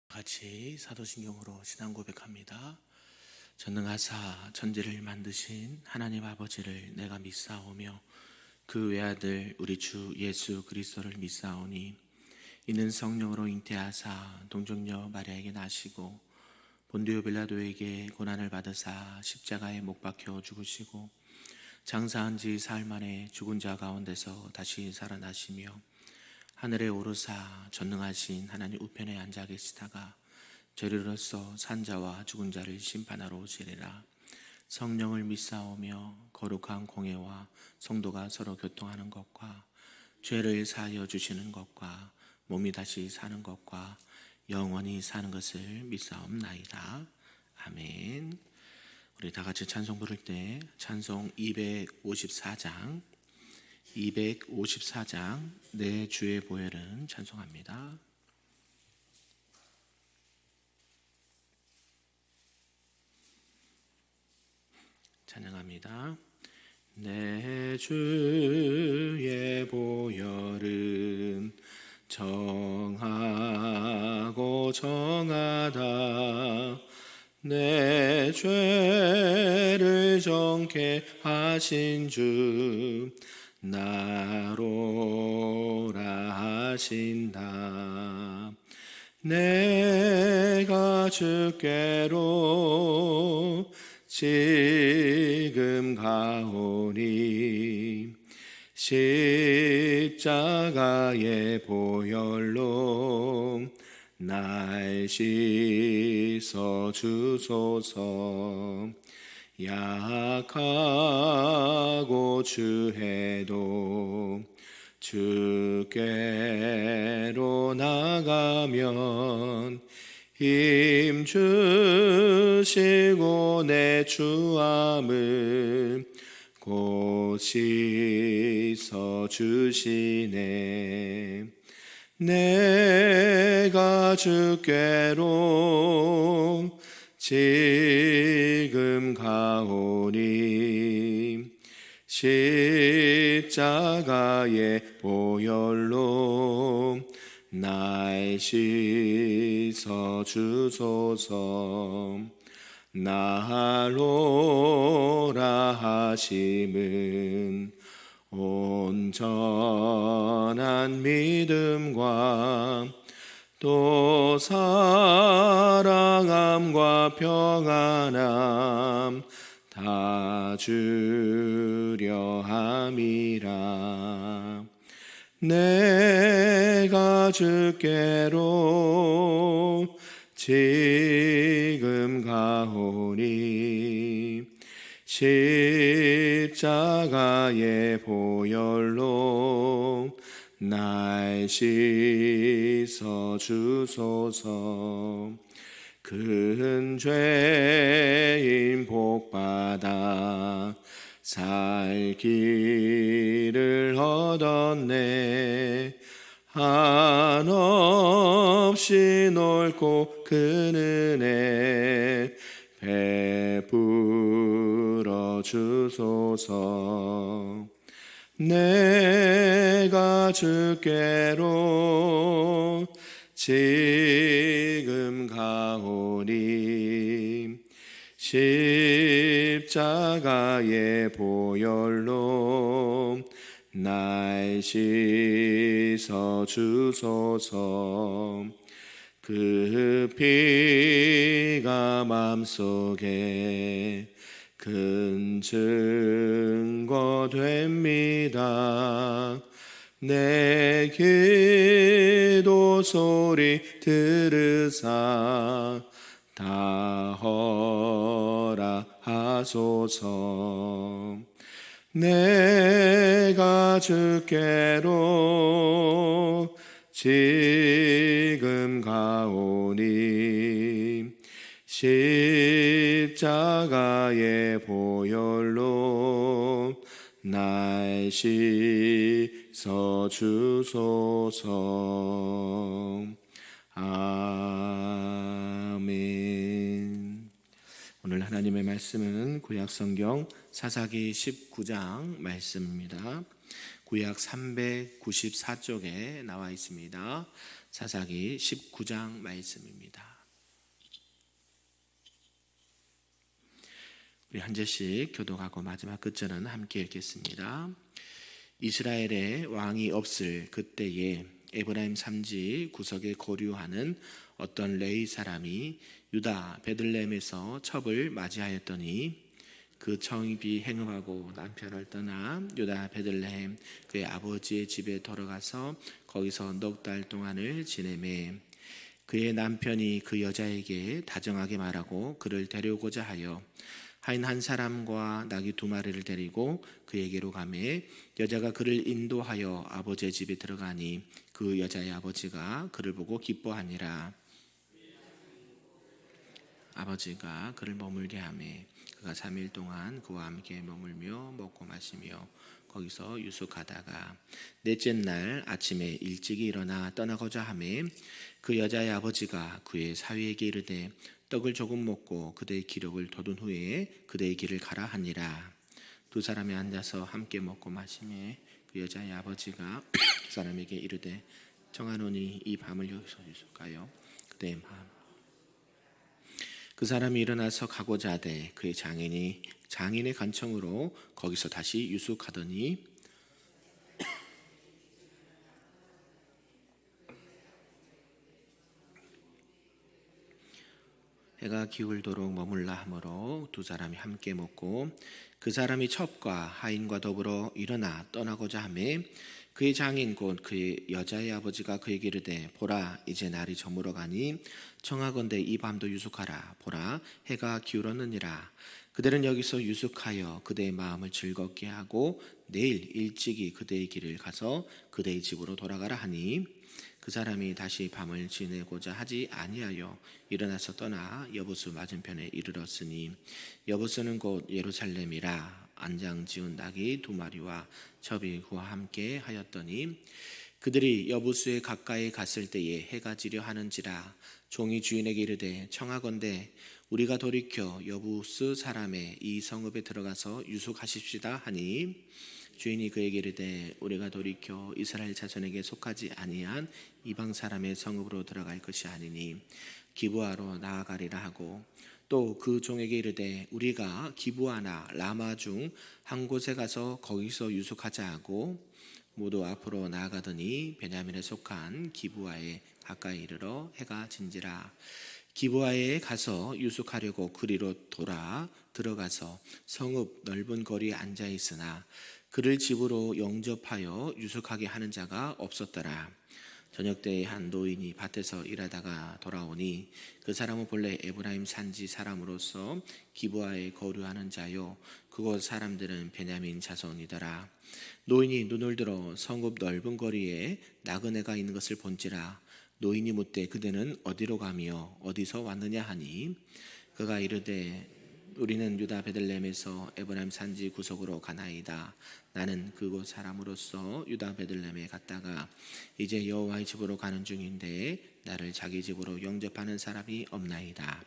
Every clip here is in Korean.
같이 사도신경으로 신앙 고백합니다. 전능하사 천지를 만드신 하나님 아버지를 내가 믿사오며 그 외아들 우리 주 예수 그리스도를 믿사오니 이는 성령으로 잉태하사 동정녀 마리아에게 나시고 본디오 빌라도에게 고난을 받으사 십자가에 못 박혀 죽으시고 장사한 지 사흘 만에 죽은 자 가운데서 다시 살아나시며 하늘에 오르사 전능하신 하나님 우편에 앉아 계시다가 저리로서 산자와 죽은 자를 심판하러 오시리라. 성령을 믿사오며 거룩한 공회와 성도가 서로 교통하는 것과 죄를 사하여 주시는 것과 몸이 다시 사는 것과 영원히 사는 것을 믿사옵나이다. 아멘. 우리 다 같이 찬송 부를 때 찬송 254장 내 주의 보혈은 찬송합니다. 찬양합니다. 내 주의 보혈은 정하고 정하다 내 죄를 정케 하신 주 나로라 하신다. 내가 주께로 지금 가오니 십자가의 보혈로 날 씻어 주소서. 약하고 추해도 주께로 나가면 힘 주시고 내 주함을 곧 씻어 주시네. 내가 주께로 지금 가오니 십자가의 보혈로 날 씻어 주소서. 나로라 하심은 온전한 믿음과 또 사랑함과 평안함 다 주려 함이라. 내가 주께로 지금 가오니 십자가의 보혈로 날 씻어 주소서. 큰 죄인 복받아 살 길을 얻었네. 한없이 넓고 큰 은혜 베풀어 주소서. 내가 주께로 지금 가오니 십자가의 보혈로 날 씻어 주소서. 그 피가 맘속에 큰 증거 됩니다. 내 기도 소리 들으사 다 허락하소서. 내가 주께로 지금 가오니 십자가의 보혈로 날 씻어 주소서. 아멘. 오늘 하나님의 말씀은 구약성경 사사기 19장 말씀입니다. 구약 394쪽에 나와 있습니다. 사사기 19장 말씀입니다. 우리 한 절씩 교독하고 마지막 끝절은 함께 읽겠습니다. 이스라엘에 왕이 없을 그때에 에브라임 산지 구석에 거류하는 어떤 레위 사람이 유다 베들레헴에서 첩을 맞이하였더니 그 청입이 행음하고 남편을 떠나 유다 베들레헴 그의 아버지의 집에 돌아가서 거기서 넉 달 동안을 지내매 그의 남편이 그 여자에게 다정하게 말하고 그를 데려오고자 하여 하인 한 사람과 나귀 2마리를 데리고 그에게로 가매 여자가 그를 인도하여 아버지의 집에 들어가니 그 여자의 아버지가 그를 보고 기뻐하니라. 아버지가 그를 머물게 하매 그가 3일 동안 그와 함께 머물며 먹고 마시며 거기서 유숙하다가 넷째 날 아침에 일찍이 일어나 떠나고자 하매 그 여자의 아버지가 그의 사위에게 이르되 떡을 조금 먹고 그대의 기력을 돋운 후에 그대의 길을 가라 하니라. 2사람이 앉아서 함께 먹고 마시매 그 여자의 아버지가 그 사람에게 이르되 정하노니 이 밤을 여기서 유숙하여 그대의 마음. 그 사람이 일어나서 가고자 하되 그의 장인의 간청으로 거기서 다시 유숙하더니 해가 기울도록 머물라 하므로 2사람이 함께 먹고 그 사람이 첩과 하인과 더불어 일어나 떠나고자 하매 그의 장인 곧 그의 여자의 아버지가 그에게 이르되 보라 이제 날이 저물어 가니 청하건대 이 밤도 유숙하라. 보라 해가 기울었느니라. 그들은 여기서 유숙하여 그대의 마음을 즐겁게 하고 내일 일찍이 그대의 길을 가서 그대의 집으로 돌아가라 하니 그 사람이 다시 밤을 지내고자 하지 아니하여 일어나서 떠나 여부수 맞은편에 이르렀으니 여부수는 곧 예루살렘이라. 안장 지은 나귀 2마리와 첩이 그와 함께 하였더니 그들이 여부수에 가까이 갔을 때에 해가 지려 하는지라. 종이 주인에게 이르되 청하건대 우리가 돌이켜 여부수 사람의 이 성읍에 들어가서 유숙하십시다 하니 주인이 그에게 이르되 우리가 돌이켜 이스라엘 자손에게 속하지 아니한 이방 사람의 성읍으로 들어갈 것이 아니니 기브아로 나아가리라 하고 또 그 종에게 이르되 우리가 기브아나 라마 중 한 곳에 가서 거기서 유숙하자 하고 모두 앞으로 나아가더니 베냐민에 속한 기브아에 가까이 이르러 해가 진지라. 기브아에 가서 유숙하려고 그리로 돌아 들어가서 성읍 넓은 거리에 앉아 있으나 그를 집으로 영접하여 유숙하게 하는 자가 없었더라. 저녁 때에 한 노인이 밭에서 일하다가 돌아오니 그 사람은 본래 에브라임 산지 사람으로서 기브아에 거류하는 자요 그곳 사람들은 베냐민 자손이더라. 노인이 눈을 들어 성읍 넓은 거리에 나그네가 있는 것을 본지라. 노인이 묻되 그대는 어디로 가며 어디서 왔느냐 하니 그가 이르되 우리는 유다 베들레헴에서 에브라임 산지 구석으로 가나이다. 나는 그곳 사람으로서 유다 베들레헴에 갔다가 이제 여호와의 집으로 가는 중인데 나를 자기 집으로 영접하는 사람이 없나이다.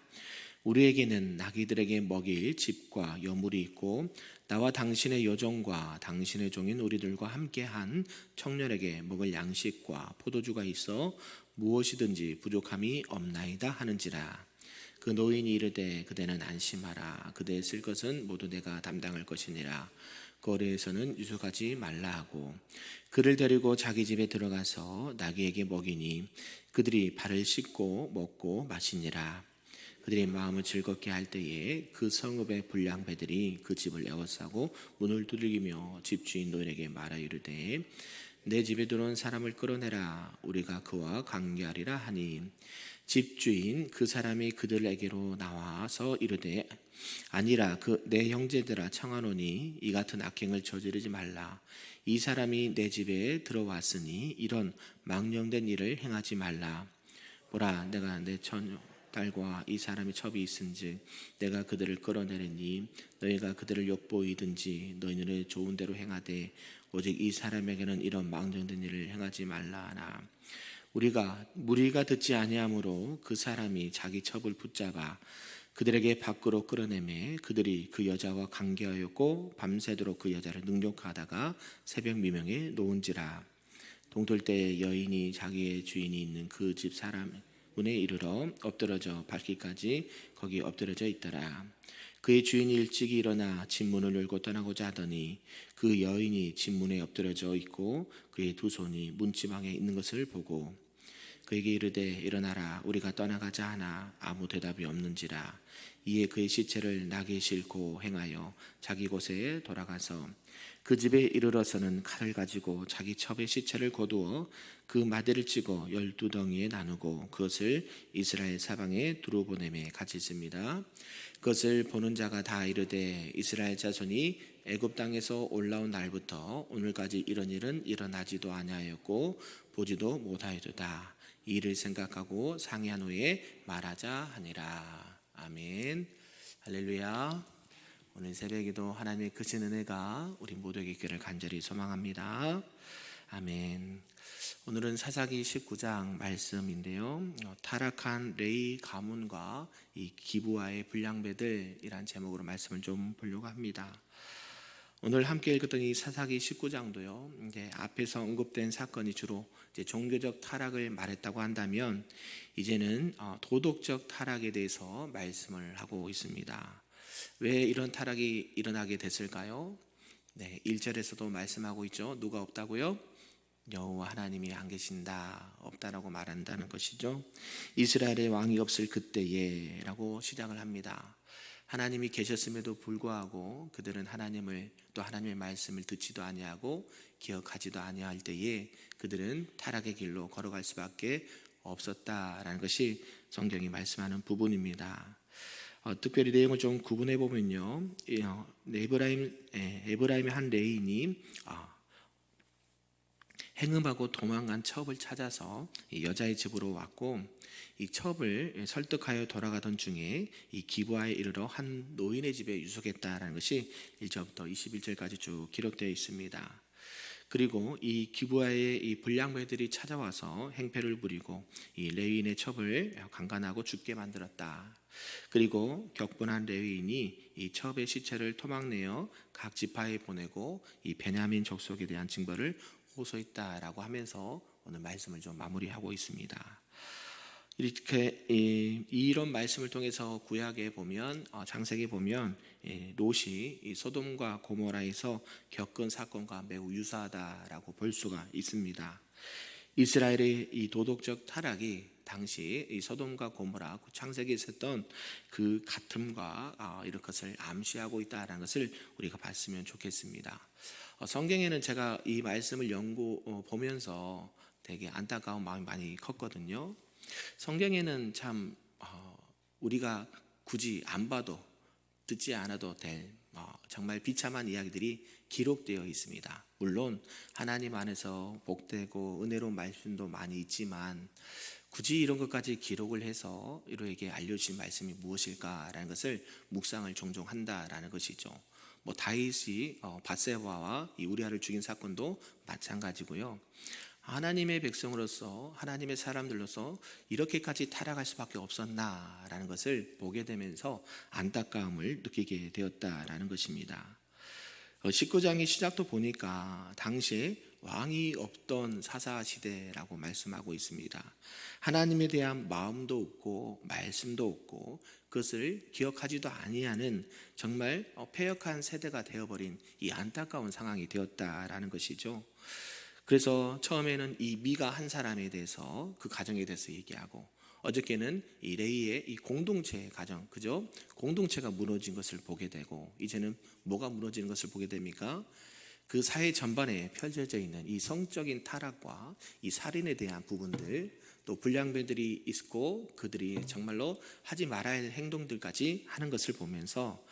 우리에게는 나귀들에게 먹일 집과 여물이 있고 나와 당신의 여종과 당신의 종인 우리들과 함께한 청년에게 먹을 양식과 포도주가 있어 무엇이든지 부족함이 없나이다 하는지라. 그 노인이 이르되 그대는 안심하라. 그대의 쓸 것은 모두 내가 담당할 것이니라. 거리에서는 유숙하지 말라 하고 그를 데리고 자기 집에 들어가서 나귀에게 먹이니 그들이 발을 씻고 먹고 마시니라. 그들이 마음을 즐겁게 할 때에 그 성읍의 불량배들이 그 집을 에워싸고 문을 두들기며 집주인 노인에게 말하 이르되 내 집에 들어온 사람을 끌어내라. 우리가 그와 관계하리라 하니 집주인 그 사람이 그들에게로 나와서 이르되 아니라 그 내 형제들아 청하노니 이 같은 악행을 저지르지 말라. 이 사람이 내 집에 들어왔으니 이런 망령된 일을 행하지 말라. 보라 내가 내 딸과 이 사람이 첩이 있은즉 내가 그들을 끌어내리니 너희가 그들을 욕보이든지 너희는 좋은 대로 행하되 오직 이 사람에게는 이런 망정된 일을 행하지 말라 하나 우리가 무리가 듣지 아니하므로 그 사람이 자기 첩을 붙잡아 그들에게 밖으로 끌어내매 그들이 그 여자와 관계하였고 밤새도록 그 여자를 능욕하다가 새벽 미명에 놓은지라. 동틀 때 여인이 자기의 주인이 있는 그 집 사람 문에 이르러 엎드러져 밝기까지 거기 엎드러져 있더라. 그의 주인이 일찍 일어나 집 문을 열고 떠나고자 하더니 그 여인이 집 문에 엎드러져 있고 그의 두 손이 문지방에 있는 것을 보고 그에게 이르되 일어나라 우리가 떠나가자 하나 아무 대답이 없는지라. 이에 그의 시체를 낙에 싣고 행하여 자기 곳에 돌아가서 그 집에 이르러서는 칼을 가지고 자기 첩의 시체를 거두어 그 마대를 찍어 12덩이에 나누고 그것을 이스라엘 사방에 두루 보내매 같이 있습니다. 그것을 보는 자가 다 이르되 이스라엘 자손이 애굽 땅에서 올라온 날부터 오늘까지 이런 일은 일어나지도 아니하였고 보지도 못하였도다. 이 일을 생각하고 상의한 후에 말하자 하니라. 아멘. 할렐루야. 오늘 새벽에도 하나님의 크신 은혜가 우리 모두에게 있기를 간절히 소망합니다. 아멘. 오늘은 사사기 19장 말씀인데요. 타락한 레위 가문과 이 기브아의 불량배들이란 제목으로 말씀을 좀 보려고 합니다. 오늘 함께 읽었던 이 사사기 19장도요. 이제 앞에서 언급된 사건이 주로 이제 종교적 타락을 말했다고 한다면 이제는 도덕적 타락에 대해서 말씀을 하고 있습니다. 왜 이런 타락이 일어나게 됐을까요? 네, 1절에서도 말씀하고 있죠. 누가 없다고요? 여호와 하나님이 안 계신다, 없다라고 말한다는 것이죠. 이스라엘의 왕이 없을 그때에 라고 시작을 합니다. 하나님이 계셨음에도 불구하고 그들은 하나님을 또 하나님의 말씀을 듣지도 아니하고 기억하지도 아니할 때에 그들은 타락의 길로 걸어갈 수밖에 없었다라는 것이 성경이 말씀하는 부분입니다. 특별히 내용을 좀 구분해 보면요, 에브라임의 한 레인이 행음하고 도망간 첩을 찾아서 여자의 집으로 왔고 이 첩을 설득하여 돌아가던 중에 이 기브아에 이르러 한 노인의 집에 유숙했다라는 것이 1절부터 21절까지 쭉 기록되어 있습니다. 그리고 이 기브아의 이 불량배들이 찾아와서 행패를 부리고 이 레위인의 첩을 강간하고 죽게 만들었다. 그리고 격분한 레위인이 이 첩의 시체를 토막내어 각 지파에 보내고 이 베냐민 족속에 대한 징벌을 호소했다라고 하면서 오늘 말씀을 좀 마무리하고 있습니다. 이렇게 이런 말씀을 통해서 구약에 보면 창세기에 보면 롯이 이 소돔과 고모라에서 겪은 사건과 매우 유사하다라고 볼 수가 있습니다. 이스라엘의 이 도덕적 타락이 당시 이 소돔과 고모라 창세기에 있었던 그 같음과 이런 것을 암시하고 있다는 것을 우리가 봤으면 좋겠습니다. 성경에는 제가 이 말씀을 보면서 되게 안타까운 마음이 많이 컸거든요. 성경에는 참 우리가 굳이 안 봐도 듣지 않아도 될 정말 비참한 이야기들이 기록되어 있습니다. 물론 하나님 안에서 복되고 은혜로운 말씀도 많이 있지만 굳이 이런 것까지 기록을 해서 이로에게 알려주신 말씀이 무엇일까라는 것을 묵상을 종종 한다라는 것이죠. 다윗이 밧세바와 이 우리아를 죽인 사건도 마찬가지고요. 하나님의 백성으로서 하나님의 사람들로서 이렇게까지 타락할 수밖에 없었나라는 것을 보게 되면서 안타까움을 느끼게 되었다라는 것입니다. 19장의 시작도 보니까 당시에 왕이 없던 사사시대라고 말씀하고 있습니다. 하나님에 대한 마음도 없고 말씀도 없고 그것을 기억하지도 아니하는 정말 패역한 세대가 되어버린 이 안타까운 상황이 되었다라는 것이죠. 그래서 처음에는 이 미가 한 사람에 대해서 그 가정에 대해서 얘기하고 어저께는 이 레이의 이 공동체 가정, 그죠? 공동체가 무너진 것을 보게 되고 이제는 뭐가 무너지는 것을 보게 됩니까? 그 사회 전반에 펼쳐져 있는 이 성적인 타락과 이 살인에 대한 부분들, 또 불량배들이 있고 그들이 정말로 하지 말아야 할 행동들까지 하는 것을 보면서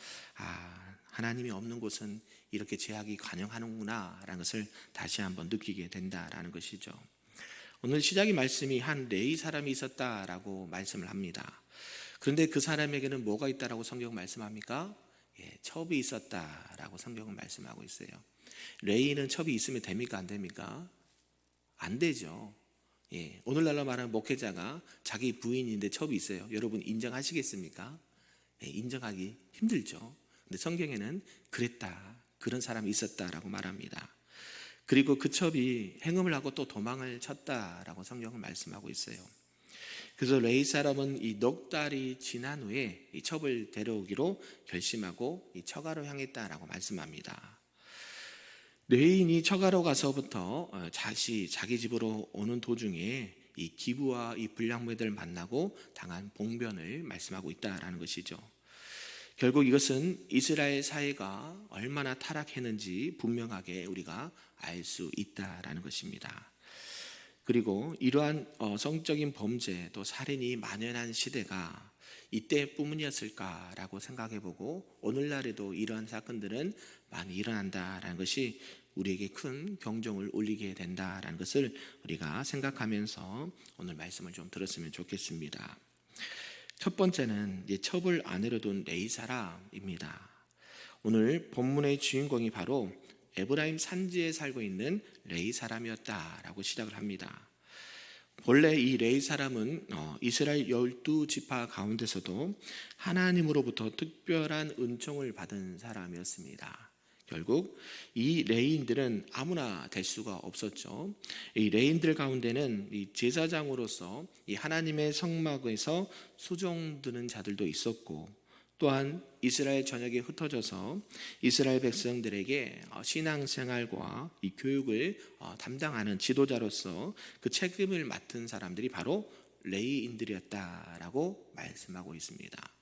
하나님이 없는 곳은 이렇게 죄악이 관영하는구나 라는 것을 다시 한번 느끼게 된다라는 것이죠. 오늘 시작의 말씀이 한 레위 사람이 있었다라고 말씀을 합니다. 그런데 그 사람에게는 뭐가 있다라고 성경 말씀합니까? 첩이 있었다라고 성경은 말씀하고 있어요. 레위는 첩이 있으면 됩니까? 안 됩니까? 안 되죠. 오늘날로 말하는 목회자가 자기 부인인데 첩이 있어요. 여러분 인정하시겠습니까? 인정하기 힘들죠. 근데 성경에는 그랬다, 그런 사람이 있었다라고 말합니다. 그리고 그 첩이 행음을 하고 또 도망을 쳤다라고 성경은 말씀하고 있어요. 그래서 레위 사람은 이 넉 달이 지난 후에 이 첩을 데려오기로 결심하고 이 처가로 향했다라고 말씀합니다. 레위인이 처가로 가서부터 자기 집으로 오는 도중에 이 기부와 이 불량배들을 만나고 당한 봉변을 말씀하고 있다라는 것이죠. 결국 이것은 이스라엘 사회가 얼마나 타락했는지 분명하게 우리가 알 수 있다라는 것입니다. 그리고 이러한 성적인 범죄 또 살인이 만연한 시대가 이때뿐이었을까라고 생각해보고 오늘날에도 이러한 사건들은 많이 일어난다라는 것이 우리에게 큰 경종을 울리게 된다라는 것을 우리가 생각하면서 오늘 말씀을 좀 들었으면 좋겠습니다. 첫 번째는 첩을 아내로 둔 레위 사람입니다. 오늘 본문의 주인공이 바로 에브라임 산지에 살고 있는 레위 사람이었다라고 시작을 합니다. 본래 이 레위 사람은 이스라엘 12지파 가운데서도 하나님으로부터 특별한 은총을 받은 사람이었습니다. 결국 이 레위인들은 아무나 될 수가 없었죠. 이 레위인들 가운데는 이 제사장으로서 이 하나님의 성막에서 수종드는 자들도 있었고, 또한 이스라엘 전역에 흩어져서 이스라엘 백성들에게 신앙생활과 이 교육을 담당하는 지도자로서 그 책임을 맡은 사람들이 바로 레위인들이었다라고 말씀하고 있습니다.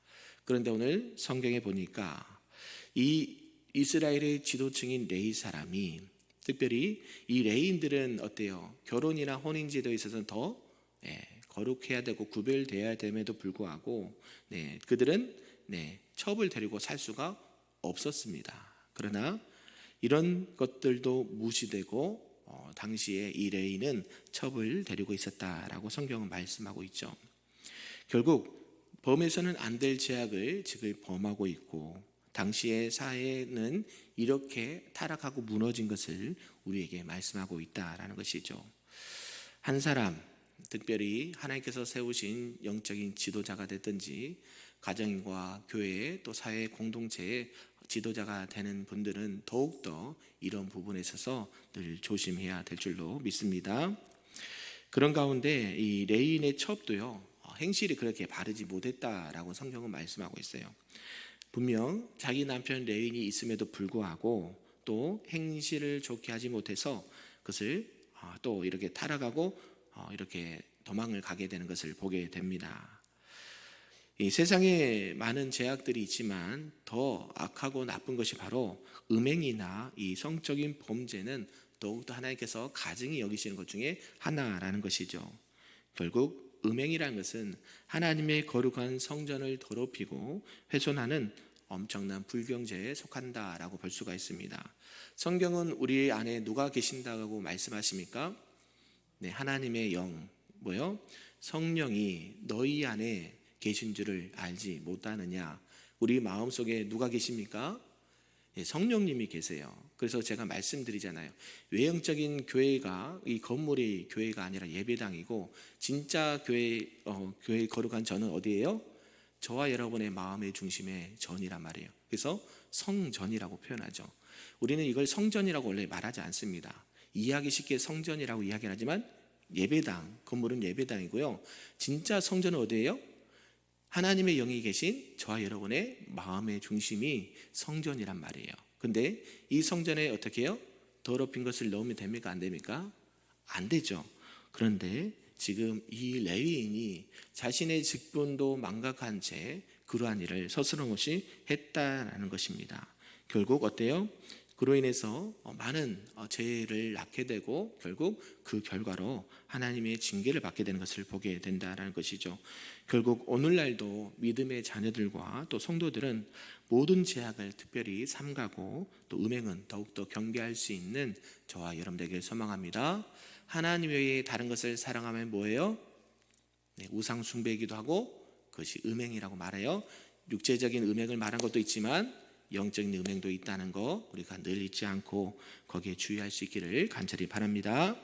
그런데 오늘 성경에 보니까 이 이스라엘의 지도층인 레위 사람이, 특별히 이 레위인들은 어때요? 결혼이나 혼인제도에 있어서는 더 거룩해야 되고 구별되어야 됨에도 불구하고 그들은 첩을 데리고 살 수가 없었습니다. 그러나 이런 것들도 무시되고 당시에 이 레위는 첩을 데리고 있었다라고 성경은 말씀하고 있죠. 결국 범해서는 안 될 죄악을 지금 범하고 있고, 당시의 사회는 이렇게 타락하고 무너진 것을 우리에게 말씀하고 있다라는 것이죠. 한 사람, 특별히 하나님께서 세우신 영적인 지도자가 됐든지 가정과 교회 또 사회 공동체의 지도자가 되는 분들은 더욱더 이런 부분에 있어서 늘 조심해야 될 줄로 믿습니다. 그런 가운데 이 레위인의 첩도요, 행실이 그렇게 바르지 못했다라고 성경은 말씀하고 있어요. 분명 자기 남편 레위인이 있음에도 불구하고 또 행실을 좋게 하지 못해서 그것을 또 이렇게 타락하고 이렇게 도망을 가게 되는 것을 보게 됩니다. 이 세상에 많은 죄악들이 있지만 더 악하고 나쁜 것이 바로 음행이나 이 성적인 범죄는 더욱더 하나님께서 가증히 여기시는 것 중에 하나라는 것이죠. 결국 음행이라는 것은 하나님의 거룩한 성전을 더럽히고 훼손하는 엄청난 불경죄에 속한다라고 볼 수가 있습니다. 성경은 우리 안에 누가 계신다고 말씀하십니까? 하나님의 영, 성령이 너희 안에 계신 줄을 알지 못하느냐? 우리 마음속에 누가 계십니까? 성령님이 계세요. 그래서 제가 말씀드리잖아요. 외형적인 교회가 이 건물이 교회가 아니라 예배당이고, 진짜 교회 거룩한 전은 어디예요? 저와 여러분의 마음의 중심의 전이란 말이에요. 그래서 성전이라고 표현하죠. 우리는 이걸 성전이라고 원래 말하지 않습니다. 이해하기 쉽게 성전이라고 이야기를 하지만 예배당, 건물은 예배당이고요. 진짜 성전은 어디예요? 하나님의 영이 계신 저와 여러분의 마음의 중심이 성전이란 말이에요. 근데 이 성전에 어떻게 해요? 더럽힌 것을 넣으면 됩니까? 안 됩니까? 안 되죠. 그런데 지금 이 레위인이 자신의 직분도 망각한 채 그러한 일을 서슴없이 했다라는 것입니다. 결국 어때요? 그로 인해서 많은 죄를 낳게 되고 결국 그 결과로 하나님의 징계를 받게 되는 것을 보게 된다는 것이죠. 결국 오늘날도 믿음의 자녀들과 또 성도들은 모든 죄악을 특별히 삼가고 또 음행은 더욱더 경계할 수 있는 저와 여러분들에게 소망합니다. 하나님 외에 다른 것을 사랑하면 뭐예요? 우상 숭배이기도 하고 그것이 음행이라고 말해요. 육체적인 음행을 말한 것도 있지만 영적인 음행도 있다는 거 우리가 늘 잊지 않고 거기에 주의할 수 있기를 간절히 바랍니다.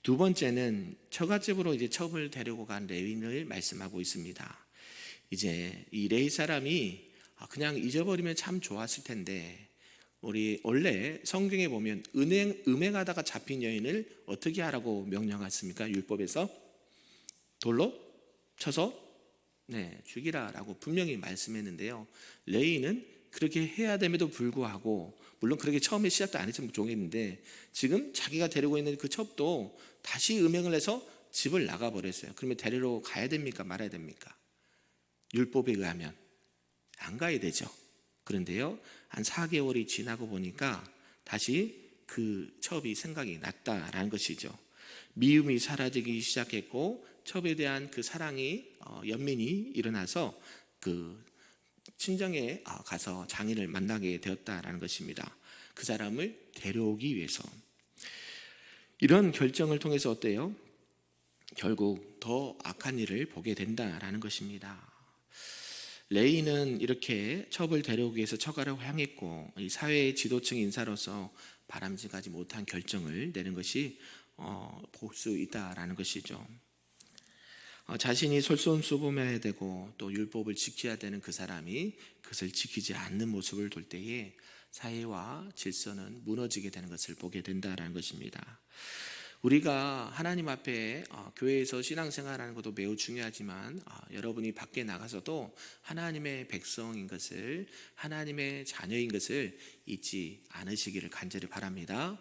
두 번째는 처갓집으로 이제 첩을 데리고 간 레위인을 말씀하고 있습니다. 이제 이 레위 사람이 그냥 잊어버리면 참 좋았을 텐데, 우리 원래 성경에 보면 음행하다가 잡힌 여인을 어떻게 하라고 명령했습니까? 율법에서 돌로 쳐서 죽이라라고 분명히 말씀했는데요. 레위는 그렇게 해야 됨에도 불구하고, 물론 그렇게 처음에 시작도 안 했으면 좋겠는데, 지금 자기가 데리고 있는 그 첩도 다시 음행을 해서 집을 나가버렸어요. 그러면 데리러 가야 됩니까? 말아야 됩니까? 율법에 의하면 안 가야 되죠. 그런데요, 한 4개월이 지나고 보니까 다시 그 첩이 생각이 났다라는 것이죠. 미움이 사라지기 시작했고, 첩에 대한 그 사랑이 연민이 일어나서 그 친정에 가서 장인을 만나게 되었다라는 것입니다. 그 사람을 데려오기 위해서. 이런 결정을 통해서 어때요? 결국 더 악한 일을 보게 된다라는 것입니다. 레이는 이렇게 첩을 데려오기 위해서 처가를 향했고, 이 사회의 지도층 인사로서 바람직하지 못한 결정을 내는 것이 볼 수 있다라는 것이죠. 자신이 솔선수범해야 되고 또 율법을 지켜야 되는 그 사람이 그것을 지키지 않는 모습을 볼 때에 사회와 질서는 무너지게 되는 것을 보게 된다라는 것입니다. 우리가 하나님 앞에 교회에서 신앙생활하는 것도 매우 중요하지만, 여러분이 밖에 나가서도 하나님의 백성인 것을, 하나님의 자녀인 것을 잊지 않으시기를 간절히 바랍니다.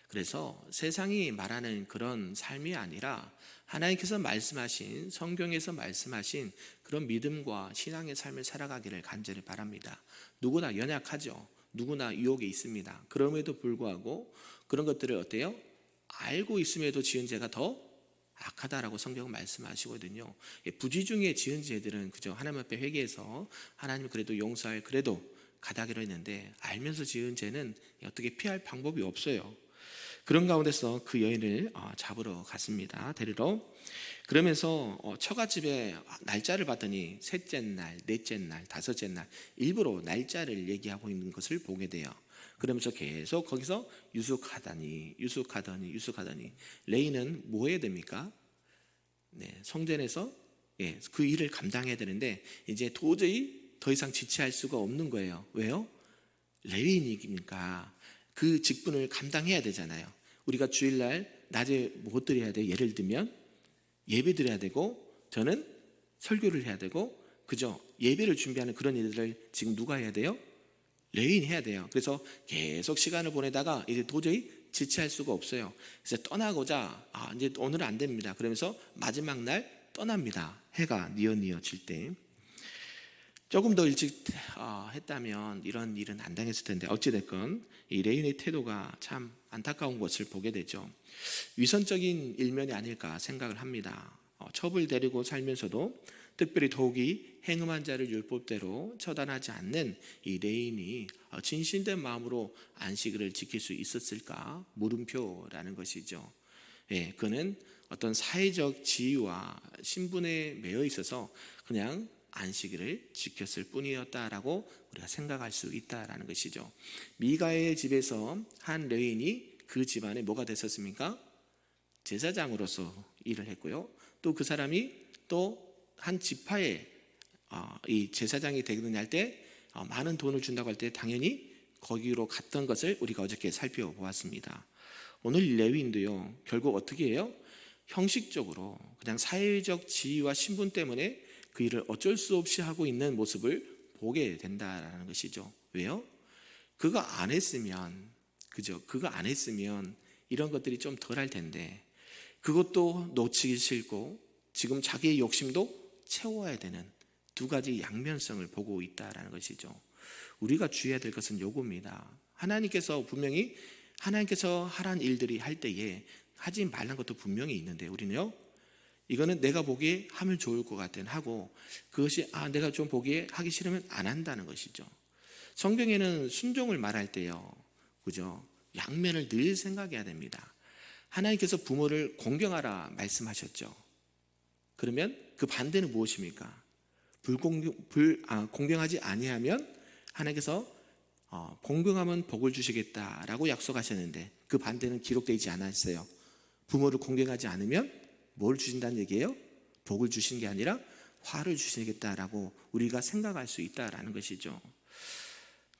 그래서 세상이 말하는 그런 삶이 아니라 하나님께서 말씀하신, 성경에서 말씀하신 그런 믿음과 신앙의 삶을 살아가기를 간절히 바랍니다. 누구나 연약하죠. 누구나 유혹이 있습니다. 그럼에도 불구하고 그런 것들을 어때요? 알고 있음에도 지은 죄가 더 악하다라고 성경은 말씀하시거든요. 부지 중에 지은 죄들은 그저 하나님 앞에 회개해서 하나님 그래도 용서할, 그래도 가다기로 했는데, 알면서 지은 죄는 어떻게 피할 방법이 없어요. 그런 가운데서 그 여인을 잡으러 갔습니다. 데리러. 그러면서 처갓집에 날짜를 봤더니 셋째 날, 넷째 날, 다섯째 날, 일부러 날짜를 얘기하고 있는 것을 보게 돼요. 그러면서 계속 거기서 유숙하더니 레이는 뭐 해야 됩니까? 성전에서 그 일을 감당해야 되는데, 이제 도저히 더 이상 지체할 수가 없는 거예요. 왜요? 레위인이니까 그 직분을 감당해야 되잖아요. 우리가 주일날 낮에 뭐 드려야 돼요? 예를 들면 예배 드려야 되고, 저는 설교를 해야 되고, 그죠? 예배를 준비하는 그런 일들을 지금 누가 해야 돼요? 레위인이 해야 돼요. 그래서 계속 시간을 보내다가 이제 도저히 지체할 수가 없어요. 그래서 떠나고자 이제 오늘은 안 됩니다. 그러면서 마지막 날 떠납니다. 해가 뉘어 질 때. 조금 더 일찍 했다면 이런 일은 안 당했을 텐데, 어찌됐건 이 레인의 태도가 참 안타까운 것을 보게 되죠. 위선적인 일면이 아닐까 생각을 합니다. 첩을 데리고 살면서도 특별히 더욱이 행음한 자를 율법대로 처단하지 않는 이 레인이 진실된 마음으로 안식일을 지킬 수 있었을까? 물음표라는 것이죠. 그는 어떤 사회적 지위와 신분에 매여 있어서 그냥 안식일을 지켰을 뿐이었다라고 우리가 생각할 수 있다라는 것이죠. 미가의 집에서 한 레인이 그 집안에 뭐가 됐었습니까? 제사장으로서 일을 했고요. 또 그 사람이 또 한 지파에 이 제사장이 되느냐 할 때 많은 돈을 준다고 할 때 당연히 거기로 갔던 것을 우리가 어저께 살펴보았습니다. 오늘 레위인도요, 결국 어떻게 해요? 형식적으로 그냥 사회적 지위와 신분 때문에 그 일을 어쩔 수 없이 하고 있는 모습을 보게 된다라는 것이죠. 왜요? 그거 안 했으면, 그죠? 그거 안 했으면 이런 것들이 좀 덜 할 텐데, 그것도 놓치기 싫고 지금 자기의 욕심도 채워야 되는 두 가지 양면성을 보고 있다라는 것이죠. 우리가 주의해야 될 것은 요겁니다. 하나님께서 분명히 하나님께서 하라는 일들이 할 때에 하지 말라는 것도 분명히 있는데, 우리는요, 이거는 내가 보기에 하면 좋을 것 같은 하고, 그것이 내가 좀 보기에 하기 싫으면 안 한다는 것이죠. 성경에는 순종을 말할 때요, 그죠? 양면을 늘 생각해야 됩니다. 하나님께서 부모를 공경하라 말씀하셨죠. 그러면 그 반대는 무엇입니까? 공경하지 아니하면 하나님께서 공경하면 복을 주시겠다라고 약속하셨는데, 그 반대는 기록되지 않았어요. 부모를 공경하지 않으면 뭘 주신다는 얘기예요? 복을 주신 게 아니라 화를 주시겠다라고 우리가 생각할 수 있다라는 것이죠.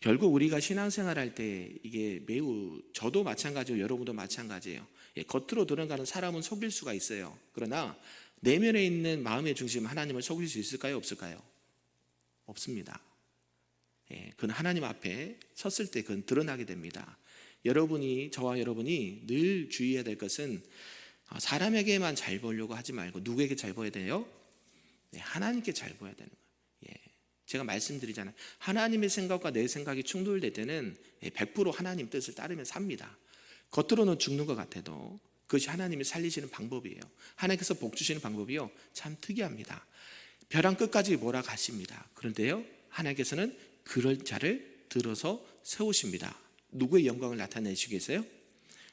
결국 우리가 신앙생활할 때 이게 매우, 저도 마찬가지고 여러분도 마찬가지예요. 겉으로 드러나는 사람은 속일 수가 있어요. 그러나 내면에 있는 마음의 중심 하나님을 속일 수 있을까요? 없을까요? 없습니다. 그건 하나님 앞에 섰을 때 그건 드러나게 됩니다. 저와 여러분이 늘 주의해야 될 것은 사람에게만 잘 보려고 하지 말고 누구에게 잘 보여야 돼요? 하나님께 잘 보여야 되는 거예요. 제가 말씀드리잖아요. 하나님의 생각과 내 생각이 충돌될 때는 100% 하나님 뜻을 따르면 삽니다. 겉으로는 죽는 것 같아도 그것이 하나님이 살리시는 방법이에요. 하나님께서 복 주시는 방법이요, 참 특이합니다. 벼랑 끝까지 몰아가십니다. 그런데요, 하나님께서는 그럴 자를 들어서 세우십니다. 누구의 영광을 나타내시기 위해서요?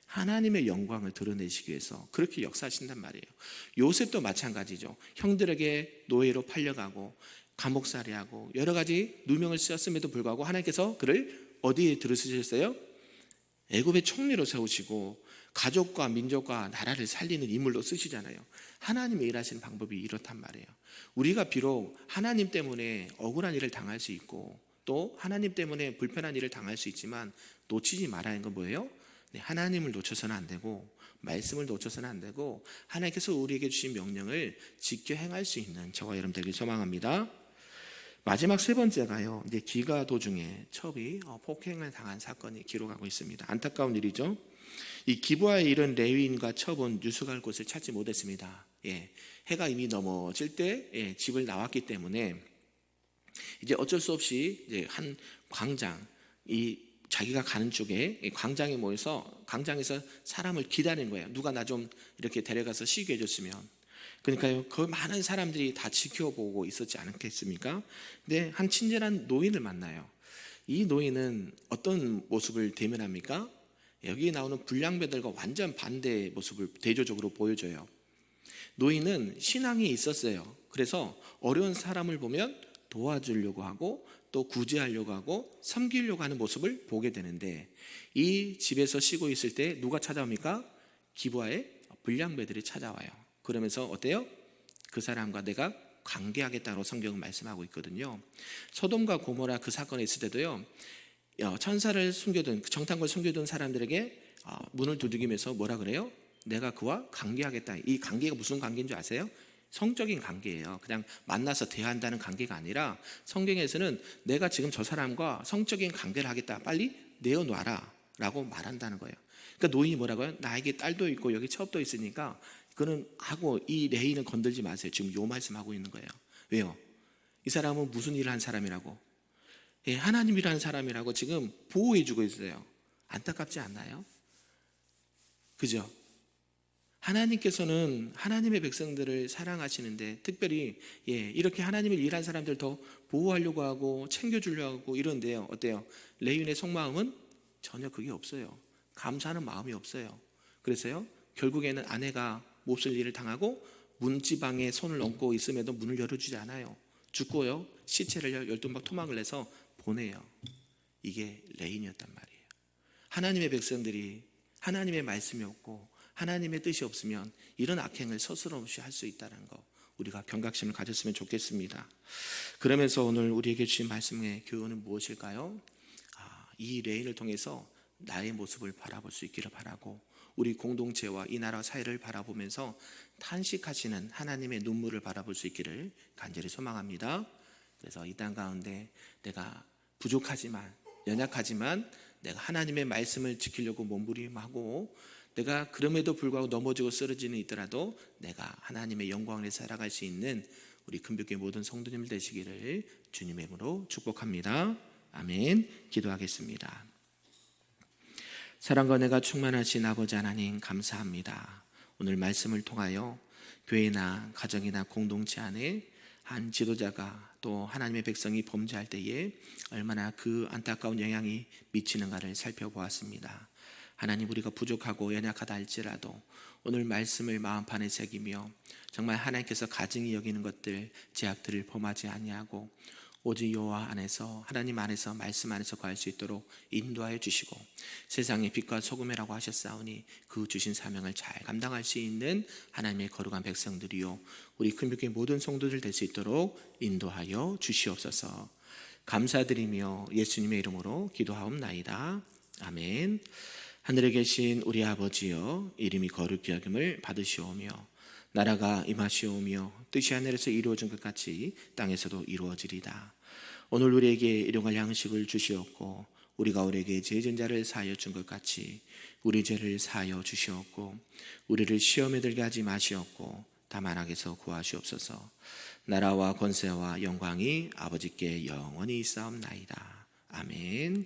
하나님의 영광을 드러내시기 위해서 그렇게 역사하신단 말이에요. 요셉도 마찬가지죠. 형들에게 노예로 팔려가고 감옥살이하고 여러 가지 누명을 쓰였음에도 불구하고 하나님께서 그를 어디에 들으셨어요? 애굽의 총리로 세우시고 가족과 민족과 나라를 살리는 인물로 쓰시잖아요. 하나님의 일하시는 방법이 이렇단 말이에요. 우리가 비록 하나님 때문에 억울한 일을 당할 수 있고 또 하나님 때문에 불편한 일을 당할 수 있지만 놓치지 말아야 하는 건 뭐예요? 하나님을 놓쳐서는 안 되고 말씀을 놓쳐서는 안 되고 하나님께서 우리에게 주신 명령을 지켜 행할 수 있는 저와 여러분들에게 소망합니다. 마지막 세 번째가요, 이제 귀가 도중에 첩이 폭행을 당한 사건이 기록하고 있습니다. 안타까운 일이죠. 이 기브아에 이른 레위인과 첩은 유숙할 곳을 찾지 못했습니다. 해가 이미 넘어질 때 집을 나왔기 때문에 이제 어쩔 수 없이 이제 한 광장, 자기가 가는 쪽에 광장에 모여서 광장에서 사람을 기다리는 거예요. 누가 나 좀 이렇게 데려가서 쉬게 해줬으면. 그러니까요, 그 많은 사람들이 다 지켜보고 있었지 않겠습니까? 근데 한 친절한 노인을 만나요. 이 노인은 어떤 모습을 대면합니까? 여기 나오는 불량배들과 완전 반대의 모습을 대조적으로 보여줘요. 노인은 신앙이 있었어요. 그래서 어려운 사람을 보면 도와주려고 하고 또 구제하려고 하고 섬기려고 하는 모습을 보게 되는데, 이 집에서 쉬고 있을 때 누가 찾아옵니까? 기브아의 불량배들이 찾아와요. 그러면서 어때요? 그 사람과 내가 관계하겠다고 성경은 말씀하고 있거든요. 소돔과 고모라 그 사건에 있을 때도요, 천사를 숨겨둔, 정탐꾼을 숨겨둔 사람들에게 문을 두드리면서 뭐라 그래요? 내가 그와 관계하겠다. 이 관계가 무슨 관계인 줄 아세요? 성적인 관계예요. 그냥 만나서 대화한다는 관계가 아니라 성경에서는 내가 지금 저 사람과 성적인 관계를 하겠다, 빨리 내어놔라 라고 말한다는 거예요. 그러니까 노인이 뭐라고요? 나에게 딸도 있고 여기 첩도 있으니까 그는 하고 이 레이는 건들지 마세요. 지금 요 말씀하고 있는 거예요. 왜요? 이 사람은 무슨 일을 한 사람이라고? 하나님이라는 사람이라고 지금 보호해주고 있어요. 안타깝지 않나요? 그죠? 하나님께서는 하나님의 백성들을 사랑하시는데 특별히 이렇게 하나님을 일한 사람들 더 보호하려고 하고 챙겨주려고 하고 이런데요, 어때요? 레위인의 속마음은 전혀 그게 없어요. 감사하는 마음이 없어요. 그래서요, 결국에는 아내가 몹쓸 일을 당하고 문지방에 손을 얹고 있음에도 문을 열어주지 않아요. 죽고요, 시체를 12막 토막을 내서 보내요. 이게 레인이었단 말이에요. 하나님의 백성들이 하나님의 말씀이 없고 하나님의 뜻이 없으면 이런 악행을 서슴없이 할 수 있다는 거, 우리가 경각심을 가졌으면 좋겠습니다. 그러면서 오늘 우리에게 주신 말씀의 교훈은 무엇일까요? 이 레인을 통해서 나의 모습을 바라볼 수 있기를 바라고, 우리 공동체와 이 나라 사회를 바라보면서 탄식하시는 하나님의 눈물을 바라볼 수 있기를 간절히 소망합니다. 그래서 이 땅 가운데 내가 부족하지만, 연약하지만 내가 하나님의 말씀을 지키려고 몸부림하고, 내가 그럼에도 불구하고 넘어지고 쓰러지는 있더라도 내가 하나님의 영광을 살아갈 수 있는 우리 금빛교회 모든 성도님들 되시기를 주님의 이름으로 축복합니다. 아멘. 기도하겠습니다. 사랑과 은혜가 충만하신 아버지 하나님, 감사합니다. 오늘 말씀을 통하여 교회나 가정이나 공동체 안에 한 지도자가 또 하나님의 백성이 범죄할 때에 얼마나 그 안타까운 영향이 미치는가를 살펴보았습니다. 하나님, 우리가 부족하고 연약하다 할지라도 오늘 말씀을 마음판에 새기며 정말 하나님께서 가증히 여기는 것들, 제약들을 범하지 아니하고 오직 여호와 안에서, 하나님 안에서, 말씀 안에서 거할 수 있도록 인도하여 주시고, 세상의 빛과 소금이라고 하셨사오니 그 주신 사명을 잘 감당할 수 있는 하나님의 거룩한 백성들이요 우리 큰교회 모든 성도들 될 수 있도록 인도하여 주시옵소서. 감사드리며 예수님의 이름으로 기도하옵나이다. 아멘. 하늘에 계신 우리 아버지여, 이름이 거룩히 여김을 받으시오며 나라가 임하시오며 뜻이 하늘에서 이루어진 것 같이 땅에서도 이루어지리다. 오늘 우리에게 일용할 양식을 주시옵고 우리가 우리에게 죄진 자를 사하여 준 것 같이 우리 죄를 사하여 주시옵고 우리를 시험에 들게 하지 마시옵고 다만 악에서 구하시옵소서. 나라와 권세와 영광이 아버지께 영원히 있사옵나이다. 아멘.